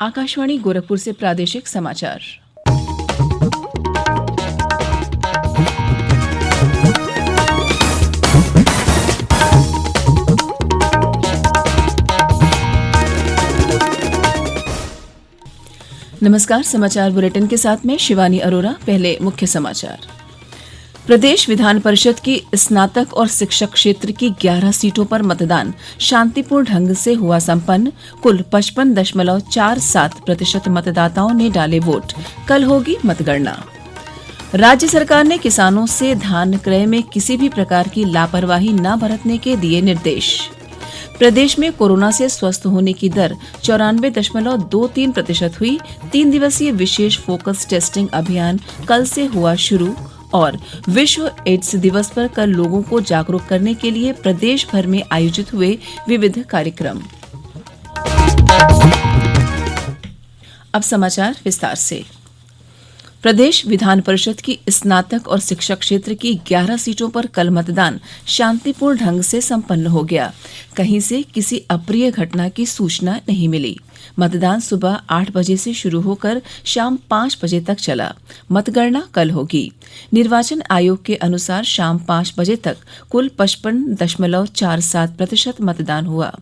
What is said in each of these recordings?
आकाशवाणी गोरखपुर से प्रादेशिक समाचार। नमस्कार, समाचार बुलेटिन के साथ में शिवानी अरोरा। पहले मुख्य समाचार। प्रदेश विधान परिषद की स्नातक और शिक्षक क्षेत्र की 11 सीटों पर मतदान शांतिपूर्ण ढंग से हुआ संपन्न। कुल 55.47% मतदाताओं ने डाले वोट। कल होगी मतगणना। राज्य सरकार ने किसानों से धान क्रय में किसी भी प्रकार की लापरवाही न बरतने के दिए निर्देश। प्रदेश में कोरोना से स्वस्थ होने की दर 94.23% हुई। 3 दिवसीय विशेष फोकस टेस्टिंग अभियान कल से हुआ शुरू। और विश्व एड्स दिवस पर कल लोगों को जागरूक करने के लिए प्रदेश भर में आयोजित हुए विविध कार्यक्रम। अब समाचार विस्तार से। प्रदेश विधान परिषद की स्नातक और शिक्षक क्षेत्र की 11 सीटों पर कल मतदान शांतिपूर्ण ढंग से संपन्न हो गया। कहीं से किसी अप्रिय घटना की सूचना नहीं मिली। मतदान सुबह 8 बजे से शुरू होकर शाम 5 बजे तक चला। मतगणना कल होगी। निर्वाचन आयोग के अनुसार शाम 5 बजे तक कुल 55.47% मतदान हुआ।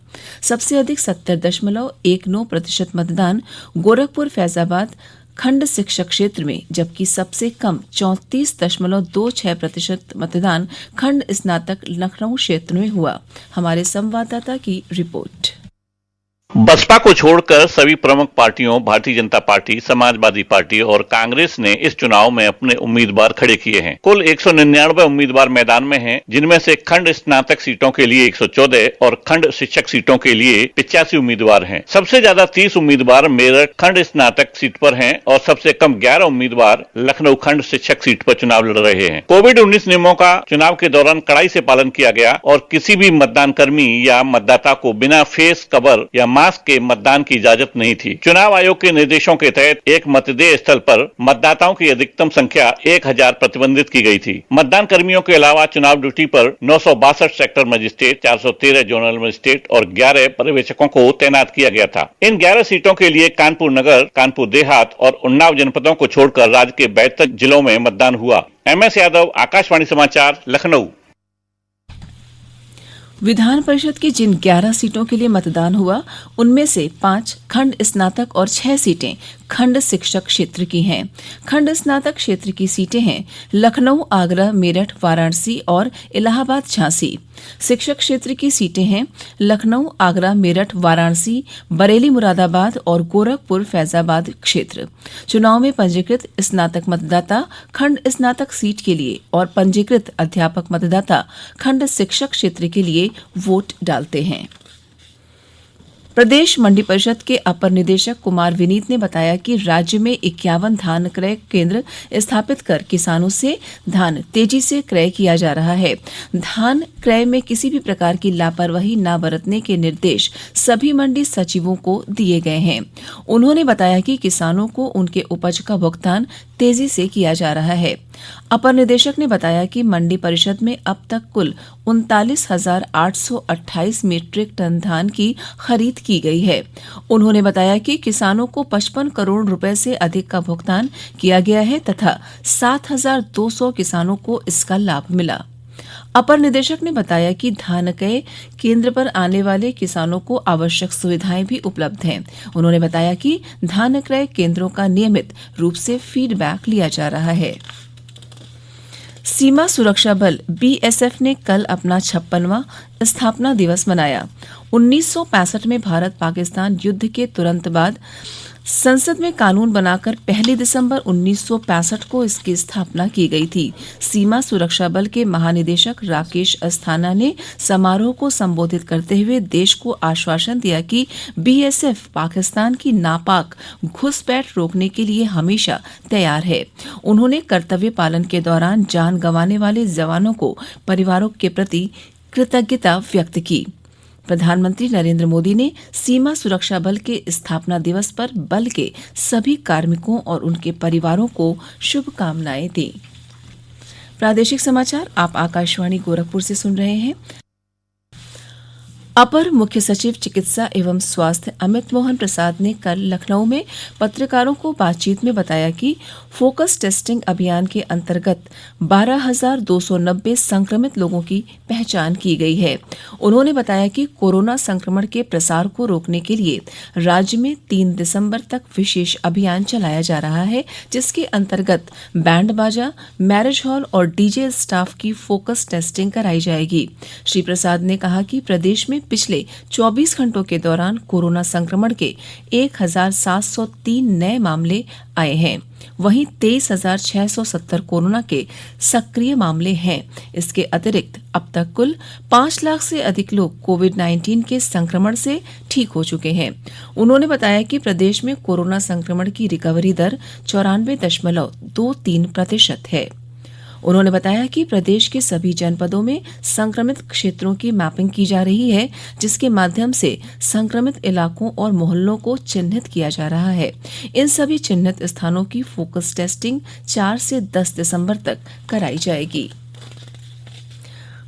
सबसे अधिक 70.19% मतदान गोरखपुर फैजाबाद खंड शिक्षक क्षेत्र में, जबकि सबसे कम 34.26% मतदान खंड स्नातक लखनऊ क्षेत्र में हुआ। हमारे संवाददाता की रिपोर्ट। बसपा को छोड़कर सभी प्रमुख पार्टियों भारतीय जनता पार्टी, समाजवादी पार्टी और कांग्रेस ने इस चुनाव में अपने उम्मीदवार खड़े किए हैं। कुल 199 उम्मीदवार मैदान में हैं, जिनमें से खंड स्नातक सीटों के लिए 114 और खंड शिक्षक सीटों के लिए 85 उम्मीदवार हैं। सबसे ज्यादा 30 उम्मीदवार मेरठ खंड स्नातक सीट पर हैं और सबसे कम 11 उम्मीदवार लखनऊ खंड शिक्षक सीट पर चुनाव लड़ रहे हैं। कोविड-19 नियमों का चुनाव के दौरान कड़ाई से पालन किया गया और किसी भी मतदान कर्मी या मतदाता को बिना फेस कवर या मास्क के मतदान की इजाजत नहीं थी। चुनाव आयोग के निर्देशों के तहत एक मतदेय स्थल पर मतदाताओं की अधिकतम संख्या 1000 प्रतिबंधित की गई थी। मतदान कर्मियों के अलावा चुनाव ड्यूटी पर 962 सेक्टर मजिस्ट्रेट, 413 जोनल मजिस्ट्रेट और 11 पर्यवेक्षकों को तैनात किया गया था। इन 11 सीटों के लिए कानपुर नगर, कानपुर देहात और उन्नाव जनपदों को छोड़कर राज्य के 72 जिलों में मतदान हुआ। MS यादव, आकाशवाणी समाचार, लखनऊ। विधान परिषद की जिन 11 सीटों के लिए मतदान हुआ, उनमें से 5 खंड स्नातक और 6 सीटें खंड शिक्षक क्षेत्र की हैं। खंड स्नातक क्षेत्र की सीटें हैं लखनऊ, आगरा, मेरठ, वाराणसी और इलाहाबाद, झांसी। शिक्षक क्षेत्र की सीटें हैं लखनऊ, आगरा, मेरठ, वाराणसी, बरेली, मुरादाबाद और गोरखपुर फैजाबाद क्षेत्र। चुनाव में पंजीकृत स्नातक मतदाता खंड स्नातक सीट के लिए और पंजीकृत अध्यापक मतदाता खंड शिक्षक क्षेत्र के लिए वोट डालते हैं। प्रदेश मंडी परिषद के अपर निदेशक कुमार विनीत ने बताया कि राज्य में 51 धान क्रय केंद्र स्थापित कर किसानों से धान तेजी से क्रय किया जा रहा है। धान क्रय में किसी भी प्रकार की लापरवाही न बरतने के निर्देश सभी मंडी सचिवों को दिए गए हैं। उन्होंने बताया कि किसानों को उनके उपज का भुगतान तेजी से किया जा रहा है। अपर निदेशक ने बताया कि मंडी परिषद में अब तक कुल 39,828 मीट्रिक टन धान की खरीद की गई है। उन्होंने बताया कि किसानों को 55 करोड़ रुपए से अधिक का भुगतान किया गया है तथा 7,200 किसानों को इसका लाभ मिला। अपर निदेशक ने बताया कि धान क्रय केंद्र पर आने वाले किसानों को आवश्यक सुविधाएं भी उपलब्ध हैं। उन्होंने बताया कि धान क्रय केंद्रों का नियमित रूप से फीडबैक लिया जा रहा है। सीमा सुरक्षा बल BSF ने कल अपना 56वां स्थापना दिवस मनाया। 1965 में भारत पाकिस्तान युद्ध के तुरंत बाद संसद में कानून बनाकर 1 दिसंबर 1965 को इसकी स्थापना की गई थी। सीमा सुरक्षा बल के महानिदेशक राकेश अस्थाना ने समारोह को संबोधित करते हुए देश को आश्वासन दिया कि BSF पाकिस्तान की नापाक घुसपैठ रोकने के लिए हमेशा तैयार है। उन्होंने कर्तव्य पालन के दौरान जान गंवाने वाले जवानों को परिवारों के प्रति कृतज्ञता व्यक्त की। प्रधानमंत्री नरेंद्र मोदी ने सीमा सुरक्षा बल के स्थापना दिवस पर बल के सभी कार्मिकों और उनके परिवारों को शुभकामनाएं दी। प्रादेशिक समाचार आप आकाशवाणी गोरखपुर से सुन रहे हैं। अपर मुख्य सचिव चिकित्सा एवं स्वास्थ्य अमित मोहन प्रसाद ने कल लखनऊ में पत्रकारों को बातचीत में बताया कि फोकस टेस्टिंग अभियान के अंतर्गत 12,290 संक्रमित लोगों की पहचान की गई है। उन्होंने बताया कि कोरोना संक्रमण के प्रसार को रोकने के लिए राज्य में 3 दिसंबर तक विशेष अभियान चलाया जा रहा है, जिसके अंतर्गत बैंड बाजा, मैरिज हॉल और डीजे स्टाफ की फोकस टेस्टिंग कराई जाएगी। श्री प्रसाद ने कहा कि प्रदेश में पिछले 24 घंटों के दौरान कोरोना संक्रमण के 1,703 नए मामले आए हैं। वहीं 23,670 कोरोना के सक्रिय मामले हैं। इसके अतिरिक्त अब तक कुल 5 लाख से अधिक लोग कोविड-19 के संक्रमण से ठीक हो चुके हैं। उन्होंने बताया कि प्रदेश में कोरोना संक्रमण की रिकवरी दर 94.23% है। उन्होंने बताया कि प्रदेश के सभी जनपदों में संक्रमित क्षेत्रों की मैपिंग की जा रही है, जिसके माध्यम से संक्रमित इलाकों और मोहल्लों को चिन्हित किया जा रहा है। इन सभी चिन्हित स्थानों की फोकस टेस्टिंग 4 से 10 दिसंबर तक कराई जाएगी।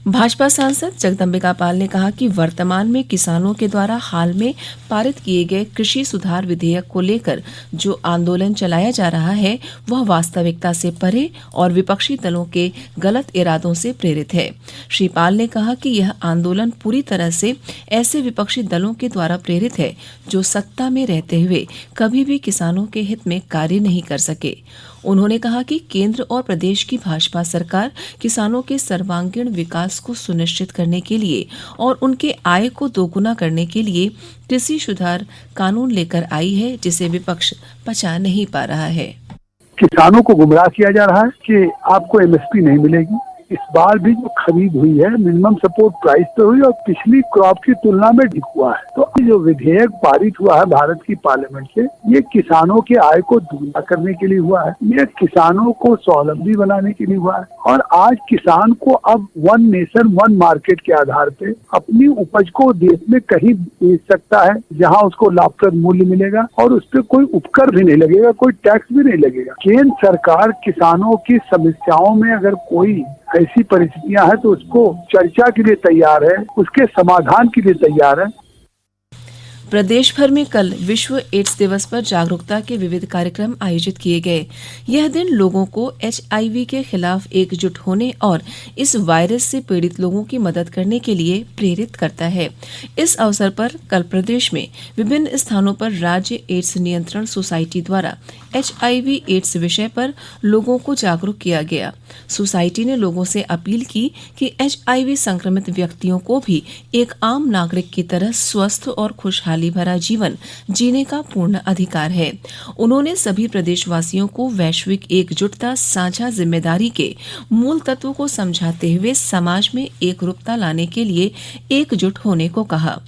भाजपा सांसद जगदम्बिका पाल ने कहा कि वर्तमान में किसानों के द्वारा हाल में पारित किए गए कृषि सुधार विधेयक को लेकर जो आंदोलन चलाया जा रहा है वह वास्तविकता से परे और विपक्षी दलों के गलत इरादों से प्रेरित है। श्री पाल ने कहा कि यह आंदोलन पूरी तरह से ऐसे विपक्षी दलों के द्वारा प्रेरित है जो सत्ता में रहते हुए कभी भी किसानों के हित में कार्य नहीं कर सके। उन्होंने कहा कि केंद्र और प्रदेश की भाजपा सरकार किसानों के सर्वांगीण विकास को सुनिश्चित करने के लिए और उनके आय को दोगुना करने के लिए कृषि सुधार कानून लेकर आई है, जिसे विपक्ष पचा नहीं पा रहा है। किसानों को गुमराह किया जा रहा है कि आपको एमएसपी नहीं मिलेगी। इस बार भी जो खरीद हुई है मिनिमम सपोर्ट प्राइस पे हुई और पिछली क्रॉप की तुलना में ठीक हुआ है। तो जो विधेयक पारित हुआ है भारत की पार्लियामेंट से, ये किसानों के आय को दोगुना करने के लिए हुआ है, ये किसानों को स्वावलंबी बनाने के लिए हुआ है। और आज किसान को अब 1 नेशन 1 मार्केट के आधार पे अपनी उपज को देश में कहीं बेच सकता है, जहां उसको लाभप्रद मूल्य मिलेगा और उस पर कोई उपकर भी नहीं लगेगा, कोई टैक्स भी नहीं लगेगा। केंद्र सरकार किसानों की समस्याओं में अगर कोई ऐसी परिस्थितियां हैं तो उसको चर्चा के लिए तैयार है, उसके समाधान के लिए तैयार है। प्रदेश भर में कल विश्व एड्स दिवस पर जागरूकता के विविध कार्यक्रम आयोजित किए गए। यह दिन लोगों को HIV के खिलाफ एकजुट होने और इस वायरस से पीड़ित लोगों की मदद करने के लिए प्रेरित करता है। इस अवसर पर कल प्रदेश में विभिन्न स्थानों पर राज्य एड्स नियंत्रण सोसाइटी द्वारा HIV एड्स विषय पर लोगों को जागरूक किया गया। सोसाइटी ने लोगों से अपील की कि HIV संक्रमित व्यक्तियों को भी एक आम नागरिक की तरह स्वस्थ और खुशहाली भरा जीवन जीने का पूर्ण अधिकार है। उन्होंने सभी प्रदेशवासियों को वैश्विक एकजुटता, साझा जिम्मेदारी के मूल तत्व को समझाते हुए समाज में एकरूपता लाने के लिए एकजुट होने को कहा।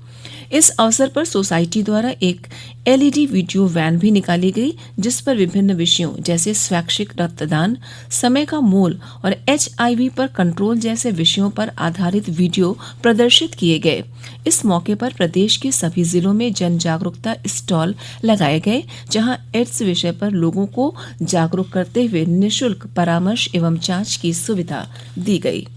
इस अवसर पर सोसाइटी द्वारा एक LED वीडियो वैन भी निकाली गई, जिस पर विभिन्न विषयों जैसे स्वैच्छिक रक्तदान, समय का मोल और HIV पर कंट्रोल जैसे विषयों पर आधारित वीडियो प्रदर्शित किए गए। इस मौके पर प्रदेश के सभी जिलों में जन जागरूकता स्टॉल लगाए गए, जहां एड्स विषय पर लोगों को जागरूक करते हुए निःशुल्क परामर्श एवं जांच की सुविधा दी गई।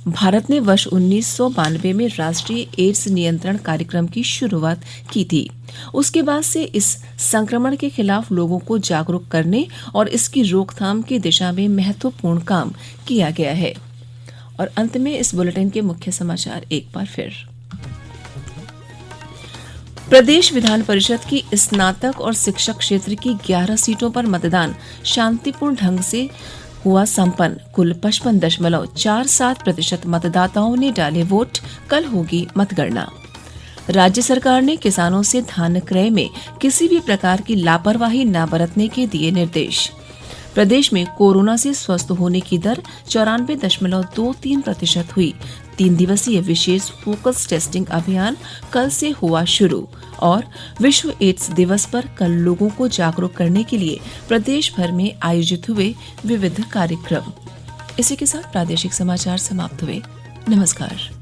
भारत ने वर्ष 1992 में राष्ट्रीय एड्स नियंत्रण कार्यक्रम की शुरुआत की थी। उसके बाद से इस संक्रमण के खिलाफ लोगों को जागरूक करने और इसकी रोकथाम की दिशा में महत्वपूर्ण काम किया गया है। और अंत में इस बुलेटिन के मुख्य समाचार एक बार फिर। प्रदेश विधान परिषद की स्नातक और शिक्षक क्षेत्र की 11 सीटों पर मतदान शांतिपूर्ण ढंग से हुआ संपन्न। कुल 55.47% मतदाताओं ने डाले वोट। कल होगी मतगणना। राज्य सरकार ने किसानों से धान क्रय में किसी भी प्रकार की लापरवाही न बरतने के दिए निर्देश। प्रदेश में कोरोना से स्वस्थ होने की दर 94.23% हुई। 3 दिवसीय विशेष फोकस टेस्टिंग अभियान कल से हुआ शुरू। और विश्व एड्स दिवस पर कल लोगों को जागरूक करने के लिए प्रदेश भर में आयोजित हुए विविध कार्यक्रम। इसी के साथ प्रादेशिक समाचार समाप्त हुए। नमस्कार।